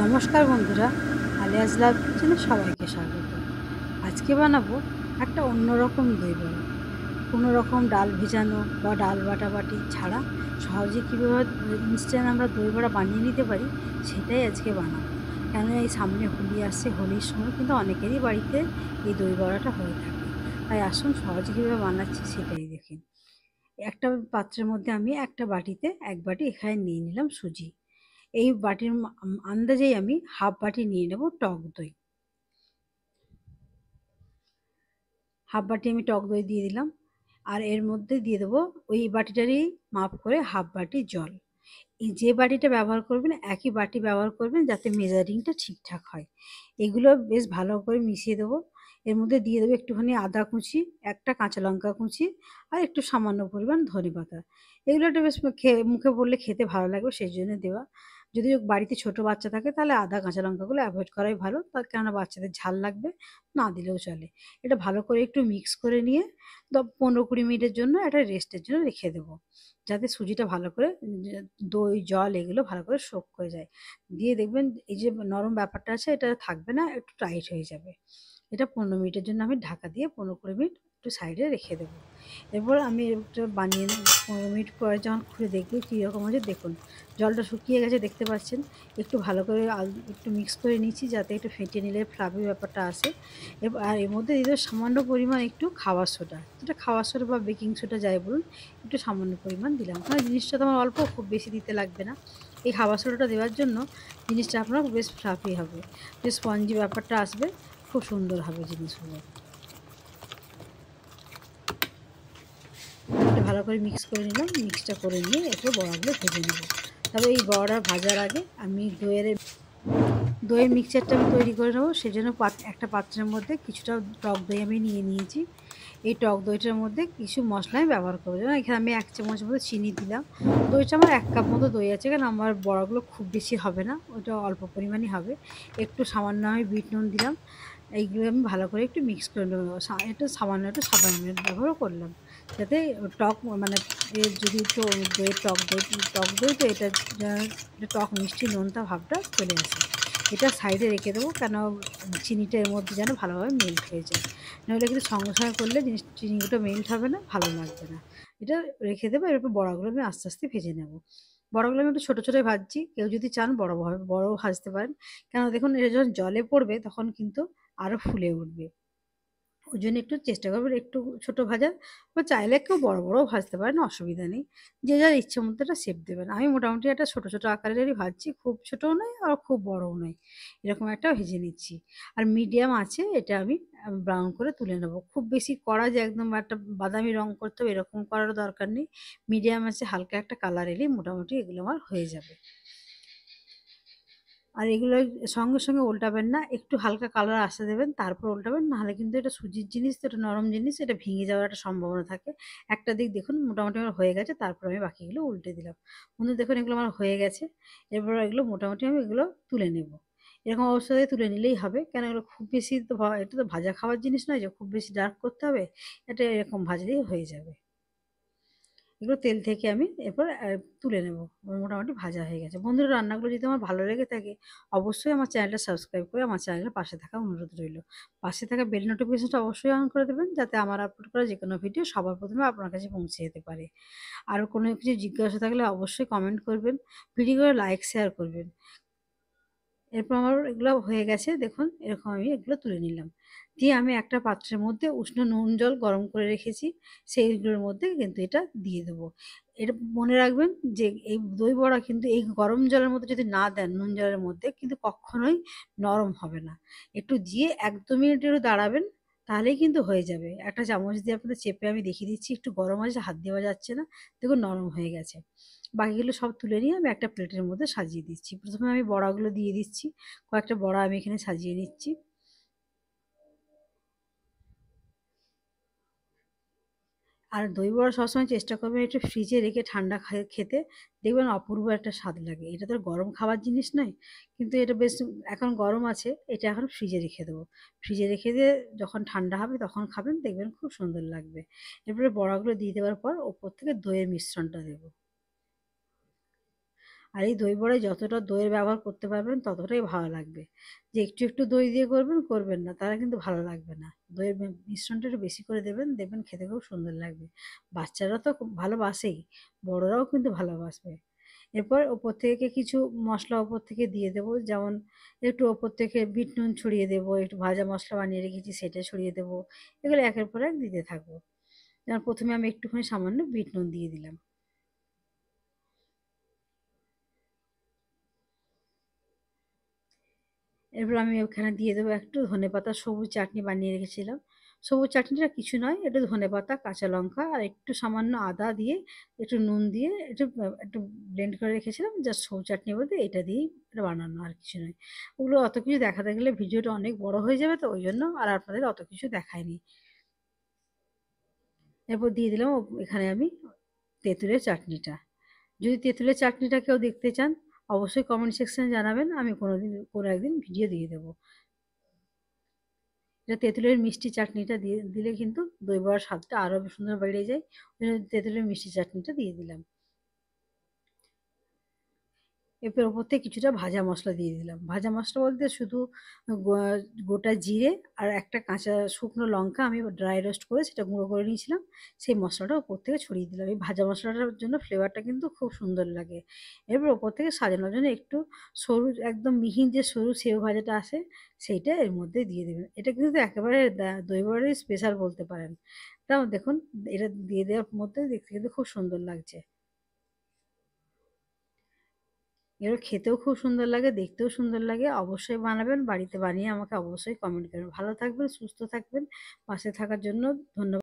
নমস্কার বন্ধুরা, আলিয়াস লাভ কিচেনে সবাইকে স্বাগত। আজকে বানাবো একটা অন্যরকম দই বড়া। কোনো রকম ডাল ভেজানো বা ডাল বাটাবাটি ছাড়া সহজে কীভাবে ইনস্ট্যান্ট আমরা দই বড়া বানিয়ে নিতে পারি সেটাই আজকে বানাবো। কেন এই সামনে হোলি আসছে, হোলির সময় কিন্তু অনেকেরই বাড়িতে এই দই বড়াটা হয়ে থাকে। তাই আসুন সহজে কীভাবে বানাচ্ছি সেটাই দেখুন। একটা পাত্রের মধ্যে আমি একটা বাটিতে এক বাটি এখানে নিয়ে নিলাম সুজি। এই বাটির আন্দাজেই আমি হাফ বাটি নিয়ে নেব টক দই। হাফ বাটি আমি টক দই দিয়ে দিলাম। আর এর মধ্যে দিয়ে দেবো ওই বাটিটারই মাপ করে হাফ বাটি জল। এই যে বাটিটা ব্যবহার করবেন একই বাটি ব্যবহার করবেন যাতে মেজারিংটা ঠিকঠাক হয়। এগুলো বেশ ভালো করে মিশিয়ে দেবো। এর মধ্যে দিয়ে দেবো একটুখানি আদা কুচি, একটা কাঁচা লঙ্কা কুচি আর একটু সামান্য পরিমাণ ধনেপাতা। এগুলো একটু বেশ মুখে পড়লে খেতে ভালো লাগবে সেই জন্য দেওয়া। যদি বাড়িতে ছোট বাচ্চা থাকে তাহলে আদা কাঁচা লঙ্কাগুলো অ্যাভয়েড করাই ভালো, তার কেননা বাচ্চাদের ঝাল লাগবে, না দিলেও চলে। এটা ভালো করে একটু মিক্স করে নিয়ে 15-20 মিনিটের জন্য একটা রেস্টের জন্য রেখে দেবো, যাতে সুজিটা ভালো করে দই জল এগুলো ভালো করে সোক করে যায়। দিয়ে দেখবেন এই যে নরম ব্যাপারটা আছে এটা থাকবে না, একটু টাইট হয়ে যাবে। এটা 15 মিনিটের জন্য আমি ঢাকা দিয়ে 15-20 মিনিট একটু সাইডে রেখে দেবো। এরপর আমি এটা বানিয়ে 15 মিনিট পরে যখন খুলে দেখি কীরকম হয়েছে দেখুন, জলটা শুকিয়ে গেছে দেখতে পাচ্ছেন। একটু ভালো করে একটু মিক্স করে নিচ্ছি যাতে একটু ফেটে নিলে ফ্লাফি ব্যাপারটা আসে। আর এর মধ্যে দিয়ে দেবো সামান্য পরিমাণ একটু খাবার সোডা, যেটা খাবার সোডা বা বেকিং সোডা যাই বলুন, একটু সামান্য পরিমাণ দিলাম, কারণ জিনিসটা তো আমার অল্প, খুব বেশি দিতে লাগবে না। এই খাবার সোডাটা দেওয়ার জন্য জিনিসটা আপনার বেশ ফ্লাফি হবে, বেশ স্পঞ্জি ব্যাপারটা আসবে, খুব সুন্দর হবে জিনিসগুলো। এটা ভালো করে মিক্স করে নিলাম, মিক্সটা করে নিয়ে এরপর বড়াগুলো ভেজে নেব। তবে এই বড়া ভাজার আগে আমি দইয়ের মিক্সচারটা আমি তৈরি করে নেবো। সেজন্য একটা পাত্রের মধ্যে কিছুটা টক দই আমি নিয়ে নিয়েছি। এই টক দইটার মধ্যে কিছু মশলা আমি ব্যবহার করবো, যেমন এখানে আমি 1 চামচ মতো চিনি দিলাম। দইটা আমার 1 কাপ মতো দই আছে, কারণ আমার বড়াগুলো খুব বেশি হবে না, ওটা অল্প পরিমাণই হবে। একটু সামান্য আমি বিট নুন দিলাম। এইগুলো আমি ভালো করে একটু মিক্স করে নেবো। একটু সামান্য একটু সাদা নুনের ব্যবহারও করলাম, যাতে টক মানে যদি একটু দইয়ের টক দই তো এটা টক মিষ্টি নোনতা ভাবটা চলে আসে। এটা সাইডে রেখে দেবো, কেন চিনিটা এর মধ্যে যেন ভালোভাবে মেল্ট হয়ে যায়। নাহলে কিন্তু সঙ্গে সঙ্গে করলে চিনিটা মেল্ট হবে না, ভালো লাগবে না। এটা রেখে দেবো। এরপর বড়াগুলো আমি আস্তে আস্তে ভেজে নেব। বড়াগুলো আমি একটু ছোটো ছোটোই ভাজছি, কেউ যদি চান বড়ও ভাজতে পারেন। কেন দেখুন এটা যখন জলে পড়বে তখন কিন্তু আরও ফুলে উঠবে। ওই জন্য একটু চেষ্টা করবেন একটু ছোটো ভাজার, বা চাইলে কেউ বড় বড়ও ভাজতে পারেন, অসুবিধা নেই। যে যার ইচ্ছে মতো একটা শেপ দেবেন। আমি মোটামুটি একটা ছোটো ছোটো আকারেরই ভাজছি, খুব ছোটোও নয় আর খুব বড়ও নয়, এরকম একটা ভেজে নিচ্ছি। আর মিডিয়াম আছে এটা আমি ব্রাউন করে তুলে নেব। খুব বেশি কড়া যে একদম একটা বাদামি রঙ করতে হবে এরকম করার দরকার নেই। মিডিয়াম আছে, হালকা একটা কালার এলেই মোটামুটি এগুলো আমার হয়ে যাবে। আর এগুলো সঙ্গে সঙ্গে উল্টাবেন না, একটু হালকা কালার আসতে দেবেন তারপর উল্টাবেন, নাহলে কিন্তু এটা সুজির জিনিস তো, এটা নরম জিনিস, এটা ভেঙে যাওয়ার একটা সম্ভাবনা থাকে। একটা দিক দেখুন মোটামুটি আমার হয়ে গেছে, তারপর আমি বাকিগুলো উল্টে দিলাম। বন্ধু দেখুন এগুলো আমার হয়ে গেছে। এরপর এগুলো মোটামুটি আমি এগুলো তুলে নেব। এরকম অবস্থায় তুলে নিলেই হবে, কেন এগুলো খুব বেশি তো এটা তো ভাজা খাওয়ার জিনিস নয় যে খুব বেশি ডার্ক করতে হবে, এটা এরকম ভাজলেই হয়ে যাবে। এগুলো তেল থেকে আমি এরপর তুলে নেব। মোটামুটি ভাজা হয়ে গেছে। বন্ধুরা, রান্নাগুলো যদি আমার ভালো লেগে থাকে অবশ্যই আমার চ্যানেলটা সাবস্ক্রাইব করে আমার চ্যানেলের পাশে থাকা অনুরোধ রইল। পাশে থাকা বেল নোটিফিকেশনটা অবশ্যই অন করে দেবেন, যাতে আমার আপলোড করা যেকোনো ভিডিও সবার প্রথমে আপনার কাছে পৌঁছে যেতে পারে। আর কোনো কিছু জিজ্ঞাসা থাকলে অবশ্যই কমেন্ট করবেন, ভিডিওগুলো লাইক শেয়ার করবেন। এরপর আমার এগুলো হয়ে গেছে দেখুন, এরকম আমি এগুলো তুলে নিলাম। দিয়ে আমি একটা পাত্রের মধ্যে উষ্ণ নুন জল গরম করে রেখেছি, সেইগুলোর মধ্যে কিন্তু এটা দিয়ে দেবো। এটা মনে রাখবেন যে এই দই বড়া কিন্তু এই গরম জলের মধ্যে যদি না দেন, নুন জলের মধ্যে কিন্তু কখনোই নরম হবে না। একটু দিয়ে 1-2 মিনিট একটু দাঁড়াবেন, তাহলেই কিন্তু হয়ে যাবে। একটা চামচ দিয়ে আপনাদের চেপে আমি দেখিয়ে দিচ্ছি, একটু গরম আছে, হাত দেওয়া যাচ্ছে না, দেখুন নরম হয়ে গেছে। বাকিগুলো সব তুলে নিয়ে আমি একটা প্লেটের মধ্যে সাজিয়ে দিচ্ছি। প্রথমে আমি বড়াগুলো দিয়ে দিচ্ছি, কয়েকটা বড়া আমি এখানে সাজিয়ে নিচ্ছি। আর দই বড়া সবসময় চেষ্টা করবেন একটু ফ্রিজে রেখে ঠান্ডা খেতে, দেখবেন অপূর্ব একটা স্বাদ লাগে। এটা তো আর গরম খাবার জিনিস নয়, কিন্তু এটা বেশ এখন গরম আছে, এটা এখন ফ্রিজে রেখে দেবো। ফ্রিজে রেখে দিয়ে যখন ঠান্ডা হবে তখন খাবেন, দেখবেন খুব সুন্দর লাগবে। এরপরে বড়াগুলো দিয়ে দেওয়ার পর ওপর থেকে দইয়ের মিশ্রণটা দেবো। আর এই দই বড়ায় যতটা দইয়ের ব্যবহার করতে পারবেন ততটাই ভালো লাগবে। যে একটু একটু দই দিয়ে করবেন, করবেন না, তাহলে কিন্তু ভালো লাগবে না। দইয়ের মিশ্রণটা একটু বেশি করে দেবেন, দেখবেন খেতে খুব সুন্দর লাগবে। বাচ্চারা তো খুব ভালোবাসেই, বড়রাও কিন্তু ভালোবাসবে। এরপর ওপর থেকে কিছু মশলা ওপর থেকে দিয়ে দেবো, যেমন একটু ওপর থেকে বিট নুন ছড়িয়ে দেবো, একটু ভাজা মশলা বানিয়ে রেখেছি সেটা ছড়িয়ে দেবো। এগুলো একের পর এক দিতে থাকবো। যেমন প্রথমে আমি একটুখানি সামান্য বিট নুন দিয়ে দিলাম। এরপর আমি ওখানে দিয়ে দেবো একটু ধনেপাতা, সবুজ চাটনি বানিয়ে রেখেছিলাম। সবুজ চাটনিটা কিছু নয়, একটু ধনেপাতা, কাঁচা লঙ্কা আর একটু সামান্য আদা দিয়ে, একটু নুন দিয়ে, একটু ব্লেন্ড করে রেখেছিলাম। জাস্ট সবুজ চাটনি বলতে এটা দিয়েই এটা বানানো, আর কিছু নয়। ওগুলো অত কিছু দেখাতে গেলে ভিডিওটা অনেক বড় হয়ে যাবে, তো ওই জন্য আর আপনাদের অত কিছু দেখাইনি। এরপর দিয়ে দিলাম এখানে আমি তেঁতুলের চাটনিটা। যদি তেঁতুলের চাটনিটা কেউ দেখতে চান, অবশ্যই কমেন্ট সেকশনে জানাবেন, আমি কোনো একদিন ভিডিও দিয়ে দেবো। এটা তেঁতুলের মিষ্টি চাটনিটা দিয়ে দিলে কিন্তু দই বড়ার স্বাদটা আরও সুন্দর বেড়ে যায়। ওই জন্য তেঁতুলের মিষ্টি চাটনিটা দিয়ে দিলাম। এরপর ওপর থেকে কিছুটা ভাজা মশলা দিয়ে দিলাম। ভাজা মশলা বলতে শুধু গোটা জিরে আর একটা কাঁচা শুকনো লঙ্কা আমি ড্রাই রোস্ট করে সেটা গুঁড়ো করে নিয়েছিলাম। সেই মশলাটা ওপর থেকে ছড়িয়ে দিলাম। এই ভাজা মশলাটার জন্য ফ্লেভারটা কিন্তু খুব সুন্দর লাগে। এরপর ওপর থেকে সাজানোর জন্য একটু সরু, একদম মিহিন যে সরু সেও ভাজাটা আসে, সেইটা এর মধ্যে দিয়ে দেবেন। এটা কিন্তু একেবারে দই বড়ারই স্পেশাল বলতে পারেন। তাও দেখুন, এটা দিয়ে দেওয়ার মধ্যে দেখতে কিন্তু খুব সুন্দর লাগছে। এগুলো খেতেও খুব সুন্দর লাগে, দেখতেও সুন্দর লাগে। অবশ্যই বানাবেন, বাড়িতে বানিয়ে আমাকে অবশ্যই কমেন্ট করবেন। ভালো থাকবেন, সুস্থ থাকবেন। পাশে থাকার জন্য ধন্যবাদ।